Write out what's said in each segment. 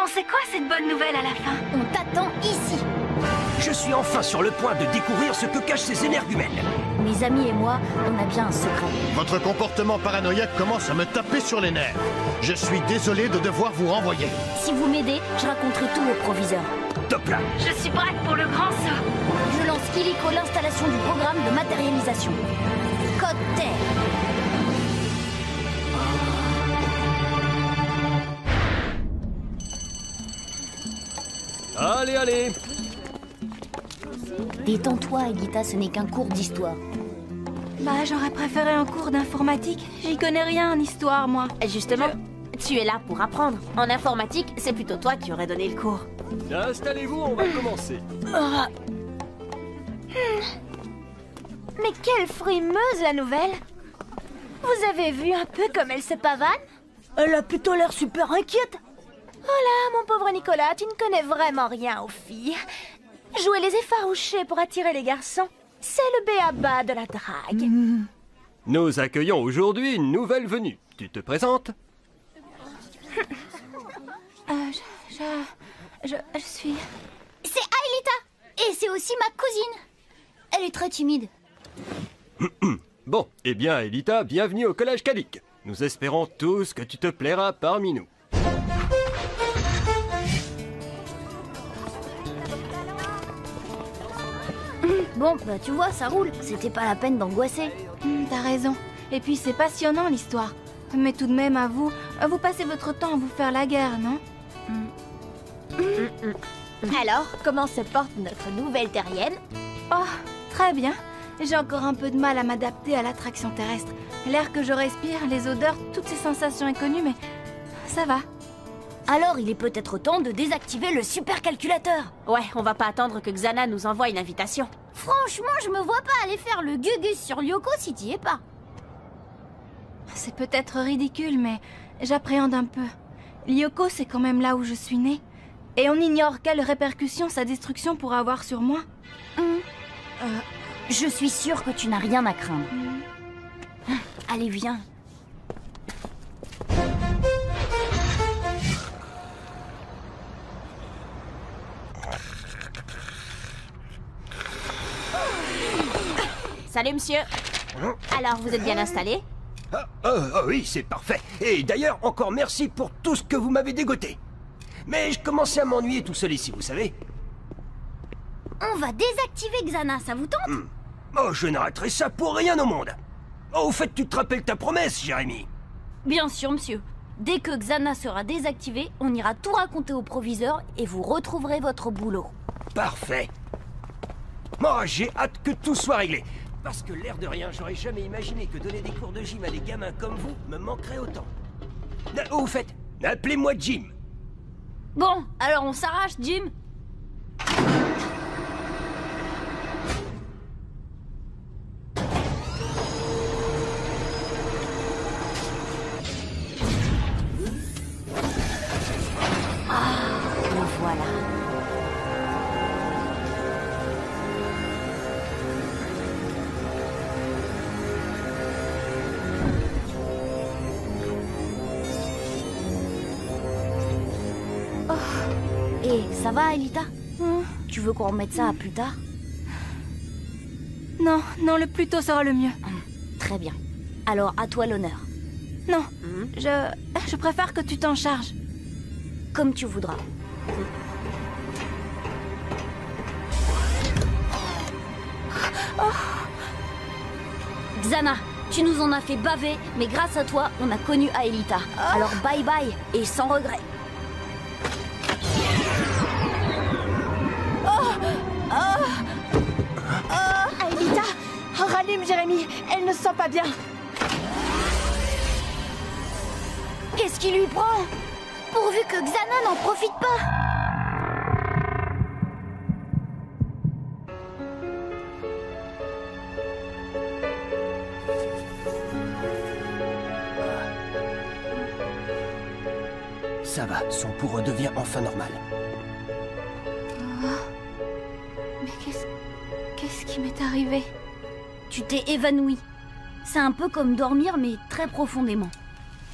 c'est quoi cette bonne nouvelle à la fin? On t'attend ici. Je suis enfin sur le point de découvrir ce que cachent ces énergumènes. Mes amis et moi, on a bien un secret. Votre comportement paranoïaque commence à me taper sur les nerfs. Je suis désolé de devoir vous renvoyer. Si vous m'aidez, je raconterai tout au proviseur. Top là. Je suis prête pour le grand saut. Je lance illico l'installation du programme de matérialisation. Code Terre. Allez, allez. Détends-toi, Elita, ce n'est qu'un cours d'histoire. Bah, j'aurais préféré un cours d'informatique. J'y connais rien en histoire, moi. Justement, tu es là pour apprendre. En informatique, c'est plutôt toi qui aurais donné le cours. Installez-vous, on va commencer. Mais quelle frimeuse la nouvelle! Vous avez vu un peu comme elle se pavane? Elle a plutôt l'air super inquiète. Oh là, mon pauvre Nicolas, tu ne connais vraiment rien aux filles. Jouer les effarouchés pour attirer les garçons, c'est le b.a.-ba de la drague. Nous accueillons aujourd'hui une nouvelle venue. Tu te présentes? Je suis... C'est Aelita. Et c'est aussi ma cousine. Elle est très timide. Bon, eh bien, Elita, bienvenue au Collège Calique. Nous espérons tous que tu te plairas parmi nous. Bon, bah tu vois, ça roule. C'était pas la peine d'angoisser. T'as raison. Et puis c'est passionnant l'histoire. Mais tout de même, à vous passez votre temps à vous faire la guerre, non? Alors, comment se porte notre nouvelle terrienne? Oh, très bien. J'ai encore un peu de mal à m'adapter à l'attraction terrestre. L'air que je respire, les odeurs, toutes ces sensations inconnues, mais ça va. Alors, il est peut-être temps de désactiver le supercalculateur. Ouais, on va pas attendre que Xana nous envoie une invitation. Franchement, je me vois pas aller faire le gugus sur Lyoko si t'y es pas. C'est peut-être ridicule, mais j'appréhende un peu. Lyoko, c'est quand même là où je suis née. Et on ignore quelles répercussions sa destruction pourra avoir sur moi. Je suis sûre que tu n'as rien à craindre. Allez, viens. Salut, monsieur. Alors, vous êtes bien installé? Oui, c'est parfait. Et d'ailleurs, encore merci pour tout ce que vous m'avez dégoté. Mais je commençais à m'ennuyer tout seul ici, vous savez. On va désactiver Xana, ça vous tente? Oh, je n'arrêterai ça pour rien au monde. Oh, au fait, tu te rappelles ta promesse, Jérémy? Bien sûr, monsieur. Dès que Xana sera désactivée, on ira tout raconter au proviseur et vous retrouverez votre boulot. Parfait. Moi, j'ai hâte que tout soit réglé. Parce que l'air de rien, j'aurais jamais imaginé que donner des cours de gym à des gamins comme vous me manquerait autant. Au fait, appelez-moi Jim. Bon, alors on s'arrache, Jim. Le voilà. Et ça va, Elita? Tu veux qu'on remette ça à plus tard? Non, le plus tôt sera le mieux. Très bien. Alors, à toi l'honneur. Non, je préfère que tu t'en charges. Comme tu voudras. Xana, tu nous en as fait baver, mais grâce à toi, on a connu Aelita. Alors bye bye, et sans regret. Aelita, rallume Jérémy, elle ne se sent pas bien. Qu'est-ce qui lui prend? Pourvu que Xana n'en profite pas. Ça va, son pouls redevient enfin normal. Mais qu'est-ce qui m'est arrivé? Tu t'es évanoui. C'est un peu comme dormir, mais très profondément.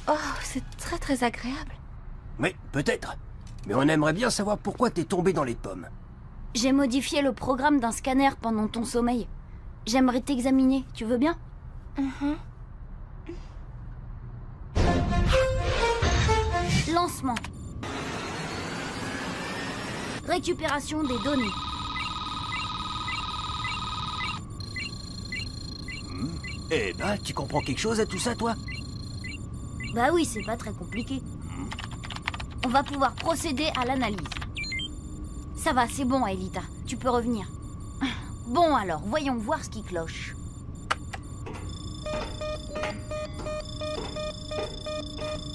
Oh, c'est très très agréable. Oui, peut-être. Mais on aimerait bien savoir pourquoi t'es tombé dans les pommes. J'ai modifié le programme d'un scanner pendant ton sommeil. J'aimerais t'examiner, tu veux bien? Lancement. Récupération des données. Eh ben, tu comprends quelque chose à tout ça, toi? Bah oui, c'est pas très compliqué. On va pouvoir procéder à l'analyse. Ça va, c'est bon, Aelita. Tu peux revenir. Bon alors, voyons voir ce qui cloche.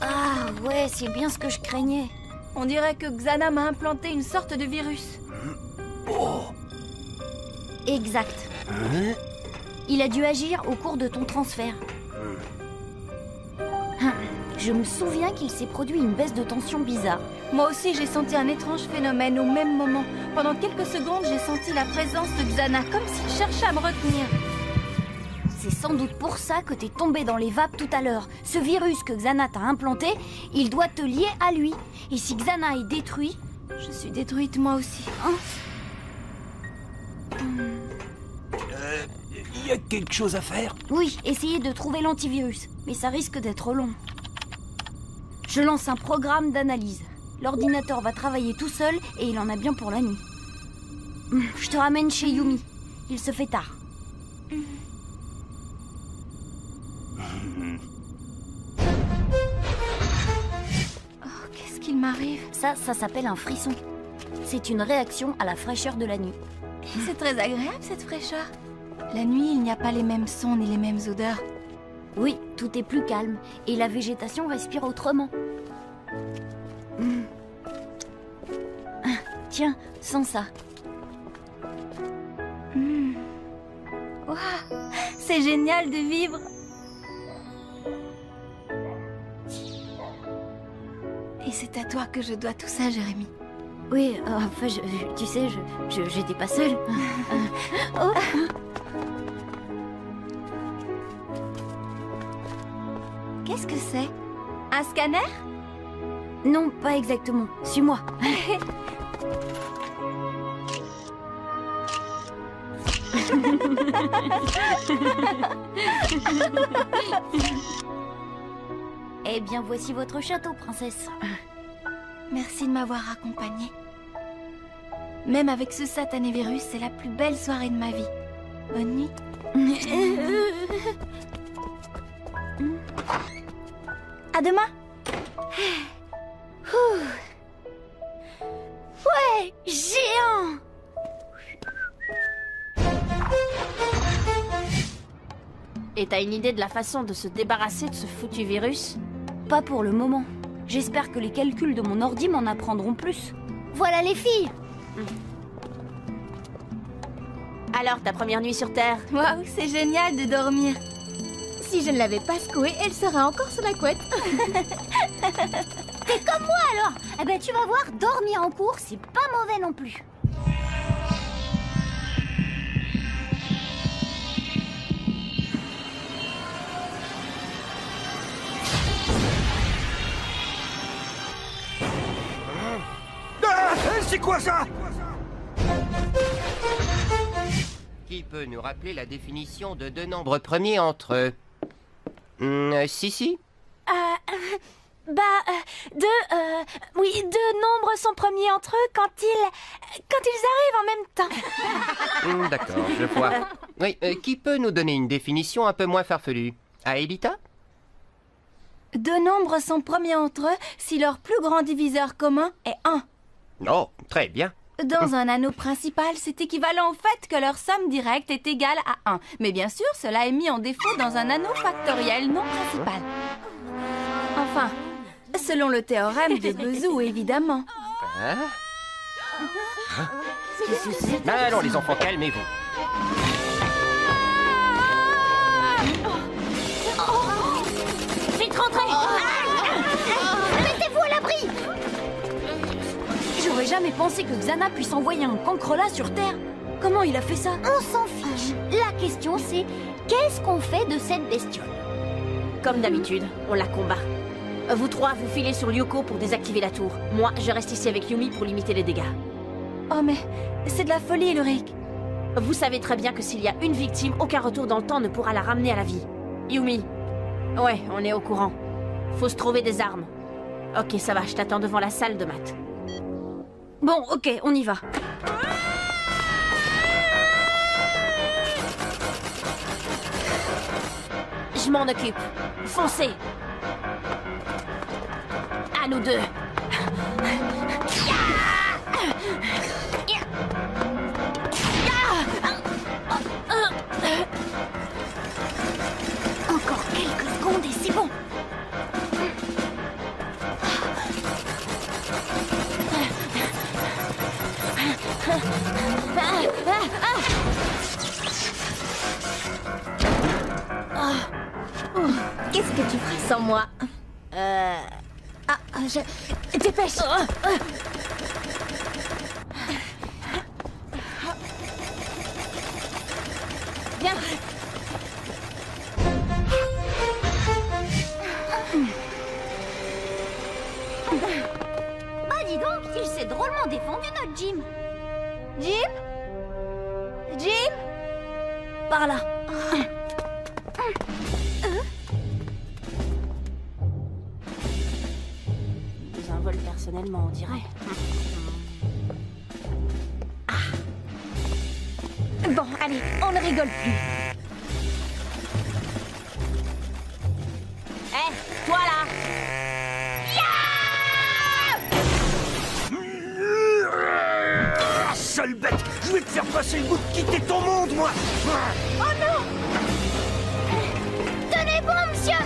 Ah ouais, c'est bien ce que je craignais. On dirait que Xana m'a implanté une sorte de virus. Exact. Il a dû agir au cours de ton transfert. Je me souviens qu'il s'est produit une baisse de tension bizarre. Moi aussi, j'ai senti un étrange phénomène au même moment. Pendant quelques secondes, j'ai senti la présence de Xana, comme s'il cherchait à me retenir. C'est sans doute pour ça que t'es tombé dans les vapes tout à l'heure. Ce virus que Xana t'a implanté, il doit te lier à lui. Et si Xana est détruit... Je suis détruite moi aussi. Il y a quelque chose à faire? Oui, essayez de trouver l'antivirus. Mais ça risque d'être long. Je lance un programme d'analyse. L'ordinateur va travailler tout seul et il en a bien pour la nuit. Je te ramène chez Yumi. Il se fait tard. Oh, qu'est-ce qu'il m'arrive? Ça s'appelle un frisson. C'est une réaction à la fraîcheur de la nuit. C'est très agréable cette fraîcheur. La nuit, il n'y a pas les mêmes sons ni les mêmes odeurs. Oui, tout est plus calme et la végétation respire autrement. Tiens, sens ça. Waouh, c'est génial de vivre. Et c'est à toi que je dois tout ça, Jérémy. Oui, enfin, tu sais, j'étais pas seule. Oh. Qu'est-ce que c'est? Un scanner? Non, pas exactement. Suis-moi. Eh bien, voici votre château, princesse. Merci de m'avoir accompagnée. Même avec ce satané virus, c'est la plus belle soirée de ma vie. Bonne nuit. À demain. Ouais, géant! Et t'as une idée de la façon de se débarrasser de ce foutu virus? Pas pour le moment. J'espère que les calculs de mon ordi m'en apprendront plus. Voilà les filles! Alors, ta première nuit sur Terre? Waouh, c'est génial de dormir. Si je ne l'avais pas secouée, elle serait encore sur la couette. T'es comme moi alors? Eh ben tu vas voir, dormir en cours, c'est pas mauvais non plus. Ah, c'est quoi ça? Qui peut nous rappeler la définition de deux nombres premiers entre... si. Oui, deux nombres sont premiers entre eux quand ils arrivent en même temps. D'accord, je vois. Oui, qui peut nous donner une définition un peu moins farfelue? Aelita? Deux nombres sont premiers entre eux si leur plus grand diviseur commun est 1. Oh, très bien. Dans un anneau principal, c'est équivalent au fait que leur somme directe est égale à 1. Mais bien sûr, cela est mis en défaut dans un anneau factoriel non principal. Enfin, selon le théorème de Bezou, évidemment. Allons les enfants, calmez-vous. Vite rentrez! Mettez-vous à l'abri! J'aurais jamais pensé que Xana puisse envoyer un cancrelat sur Terre. Comment il a fait ça? On s'en fiche. La question c'est, qu'est-ce qu'on fait de cette bestiole? Comme d'habitude, on la combat. Vous trois, vous filez sur Ryuko pour désactiver la tour. Moi, je reste ici avec Yumi pour limiter les dégâts. Oh mais, c'est de la folie, Ulrich. Vous savez très bien que s'il y a une victime, aucun retour dans le temps ne pourra la ramener à la vie. Yumi. Ouais, on est au courant. Faut se trouver des armes. Ok, ça va, je t'attends devant la salle de maths. Bon, ok, on y va. Je m'en occupe. Foncez. À nous deux. Encore quelques secondes et c'est bon. Qu'est-ce que tu ferais sans moi? Dépêche! Viens. Bah dis donc, il s'est drôlement défendu notre Jim. Jim? Jim? Par là. Nous un vol personnellement, on dirait. Bon, allez, on ne rigole plus. Hé, toi là! Sale bête! Je vais te faire passer le goût de quitter ton monde, moi! Tenez bon, monsieur!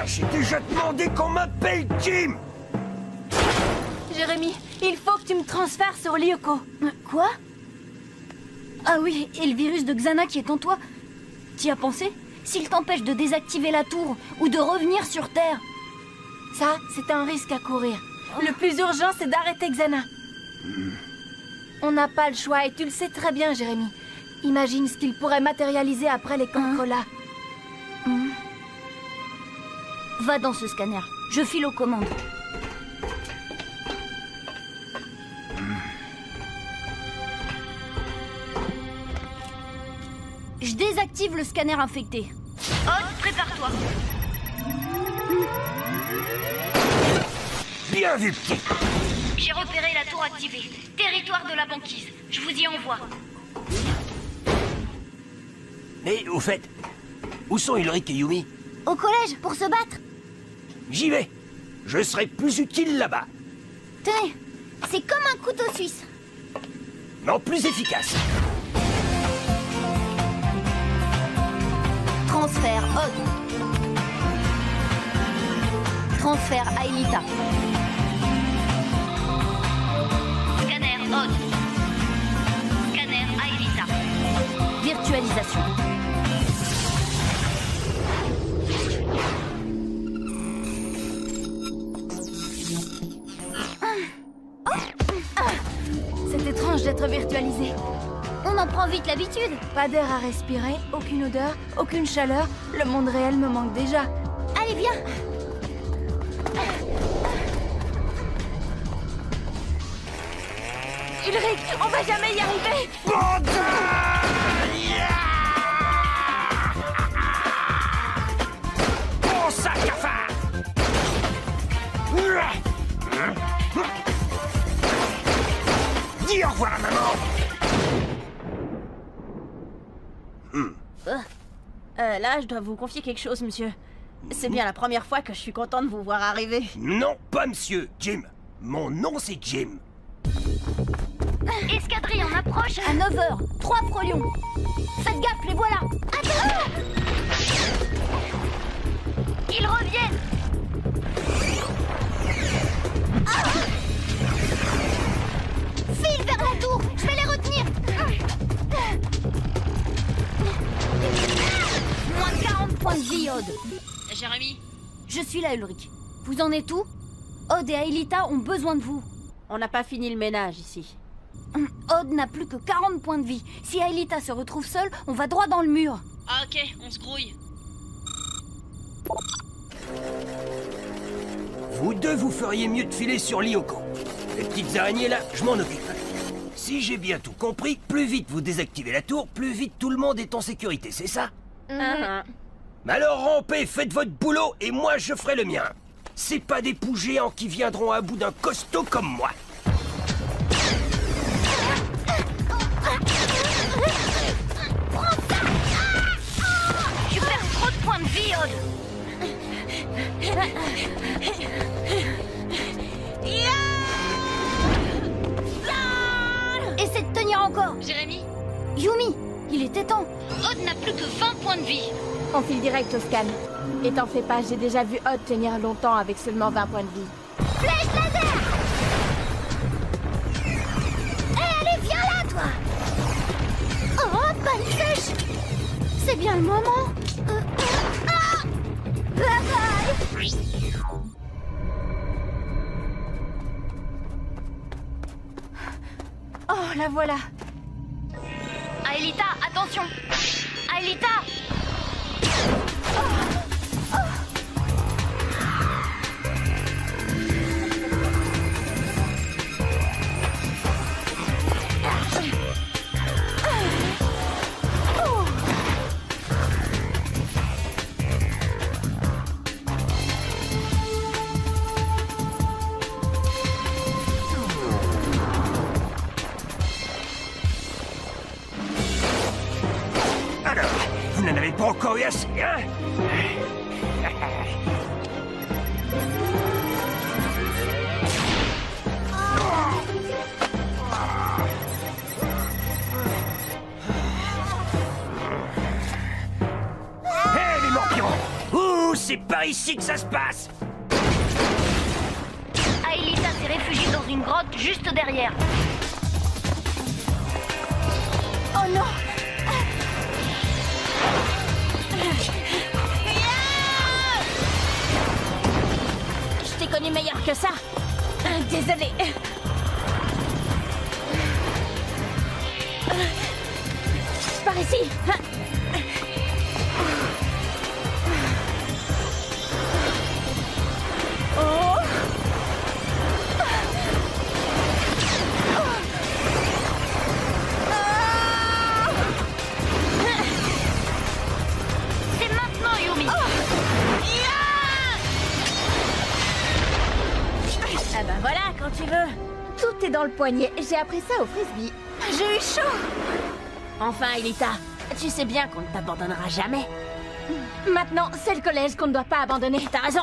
J'ai déjà demandé qu'on m'appelle Jim! Jérémy, il faut que tu me transfères sur Ryuko. Quoi? Ah oui, et le virus de Xana qui est en toi. T'y as pensé? S'il t'empêche de désactiver la tour ou de revenir sur Terre. Ça, c'est un risque à courir. Le plus urgent, c'est d'arrêter Xana. On n'a pas le choix et tu le sais très bien, Jérémy. Imagine ce qu'il pourrait matérialiser après les Concola. Va dans ce scanner. Je file aux commandes. Je désactive le scanner infecté. Odd, prépare-toi. Bien vu, petit! J'ai repéré la tour activée. Territoire de la banquise. Je vous y envoie. Mais au fait, où sont Ulrich et Yumi? Au collège, pour se battre. J'y vais! Je serai plus utile là-bas! Tenez, c'est comme un couteau suisse. Non, plus efficace! Transfert Odd. Transfert Aelita. Scanner Odd. Scanner Aelita. Virtualisation. C'est étrange d'être virtualisé. On en prend vite l'habitude. Pas d'air à respirer, aucune odeur, aucune chaleur. Le monde réel me manque déjà. Allez, viens. Ulrich, on va jamais y arriver. Bon sac à cafard! Dis au revoir à maman! Là, je dois vous confier quelque chose, monsieur. C'est bien la première fois que je suis content de vous voir arriver. Non, pas monsieur, Jim. Mon nom, c'est Jim. Escadrille en approche à 9h. 3 frolions. Faites gaffe, les voilà. Attends. Ils reviennent. File vers la tour. Je vais les retenir. Moins 40 points de vie, Odd. Jérémy? Je suis là, Ulrich. Vous en êtes où? Odd et Aelita ont besoin de vous. On n'a pas fini le ménage ici. Odd n'a plus que 40 points de vie. Si Aelita se retrouve seule, on va droit dans le mur. Ah ok, on se grouille. Vous deux, vous feriez mieux de filer sur Lyoko. Les petites araignées là, je m'en occupe. Si j'ai bien tout compris, plus vite vous désactivez la tour, plus vite tout le monde est en sécurité, c'est ça? Mais alors rampez, faites votre boulot et moi je ferai le mien. C'est pas des poux géants qui viendront à bout d'un costaud comme moi. Tu perds trop de points de vie, Odd. Essaie de tenir encore. Jérémy, Yumi, il était temps. Odd n'a plus que 20 points de vie. On file direct au scan. Et t'en fais pas, j'ai déjà vu Odd tenir longtemps avec seulement 20 points de vie. Flèche laser. Allez, viens là, toi. Oh, bonne flèche. C'est bien le moment. Bye bye. Oh, la voilà. Aelita, attention. Aelita. Alors, vous n'en avez pas encore eu assez, hein? Hé, les morpions! Ouh, c'est par ici que ça se passe! Aelita s'est réfugiée dans une grotte juste derrière. Oh non! Je t'ai connu meilleur que ça. Désolée. Par ici. C'est maintenant, Yumi. Ah bah voilà, quand tu veux. Tout est dans le poignet. J'ai appris ça au frisbee. J'ai eu chaud. Enfin, Elita, tu sais bien qu'on ne t'abandonnera jamais. Maintenant, c'est le collège qu'on ne doit pas abandonner. T'as raison.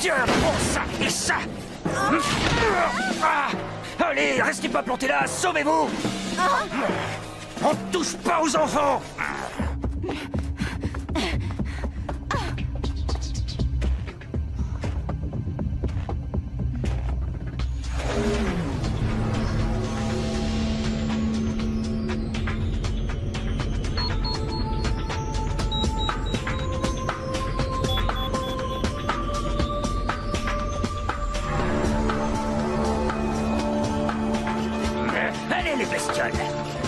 Tiens, prends ça et ça! Ah, allez, restez pas plantés là, sauvez-vous! On touche pas aux enfants! Allez les bestioles,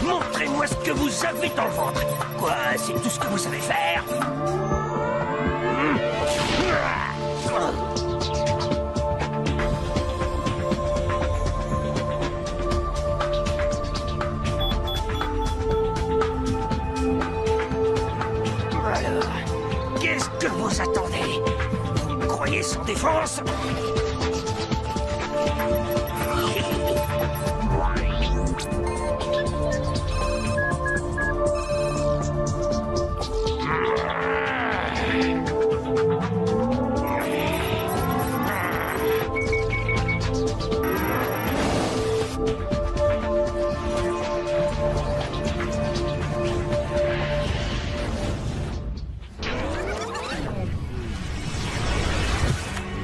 montrez-moi ce que vous avez dans le ventre. Quoi, c'est tout ce que vous savez faire? Alors, qu'est-ce que vous attendez? Vous me croyez sans défense?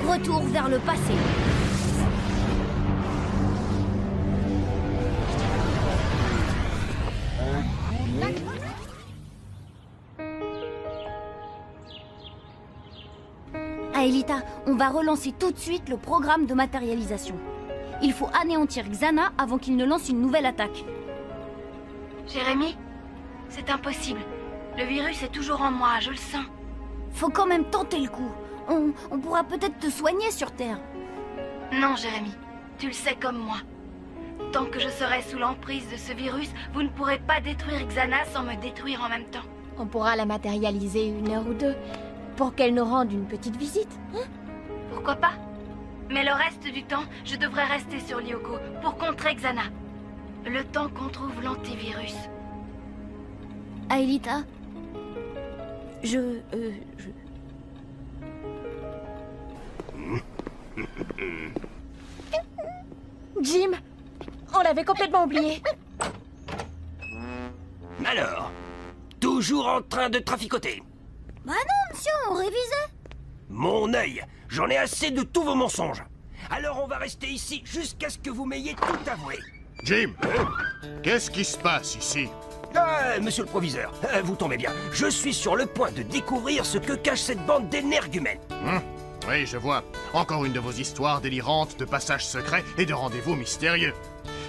Retour vers le passé. Aelita, on va relancer tout de suite le programme de matérialisation. Il faut anéantir Xana avant qu'il ne lance une nouvelle attaque. Jérémy, c'est impossible. Le virus est toujours en moi, je le sens. Faut quand même tenter le coup. On pourra peut-être te soigner sur Terre. Non, Jérémy, tu le sais comme moi. Tant que je serai sous l'emprise de ce virus, vous ne pourrez pas détruire Xana sans me détruire en même temps. On pourra la matérialiser 1 heure ou 2 pour qu'elle nous rende une petite visite. Hein? Pourquoi pas? Mais le reste du temps, je devrais rester sur Lyoko pour contrer Xana. Le temps qu'on trouve l'antivirus. Aelita, Jim, on l'avait complètement oublié. Alors, toujours en train de traficoter. Bah non, monsieur, on révisait. Mon œil, j'en ai assez de tous vos mensonges. Alors on va rester ici jusqu'à ce que vous m'ayez tout avoué. Jim, qu'est-ce qui se passe ici? Ah, monsieur le proviseur, vous tombez bien. Je suis sur le point de découvrir ce que cache cette bande d'énergumènes. Oui, je vois. Encore une de vos histoires délirantes de passages secrets et de rendez-vous mystérieux.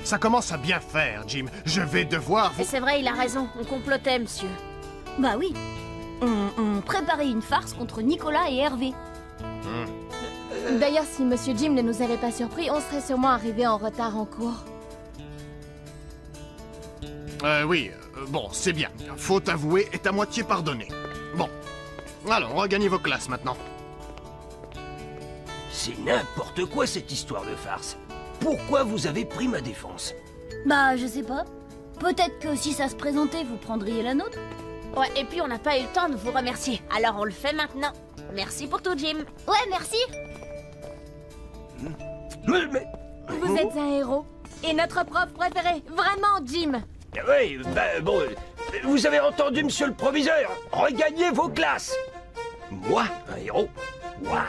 Ça commence à bien faire, Jim. Je vais devoir vous... C'est vrai, il a raison. On complotait, monsieur. Bah oui. On préparait une farce contre Nicolas et Hervé. D'ailleurs, si monsieur Jim ne nous avait pas surpris, on serait sûrement arrivé en retard en cours. Oui, bon, c'est bien. Faute avouée est à moitié pardonnée. Bon, alors, regagnez vos classes maintenant. C'est n'importe quoi cette histoire de farce. Pourquoi vous avez pris ma défense? Bah, je sais pas. Peut-être que si ça se présentait, vous prendriez la nôtre. Ouais, et puis on n'a pas eu le temps de vous remercier. Alors on le fait maintenant. Merci pour tout, Jim. Ouais, merci. Mais... Vous êtes un héros. Et notre prof préféré. Vraiment, Jim. Oui, bah bon... Vous avez entendu, monsieur le proviseur? Regagnez vos classes. Moi, un héros? Waouh.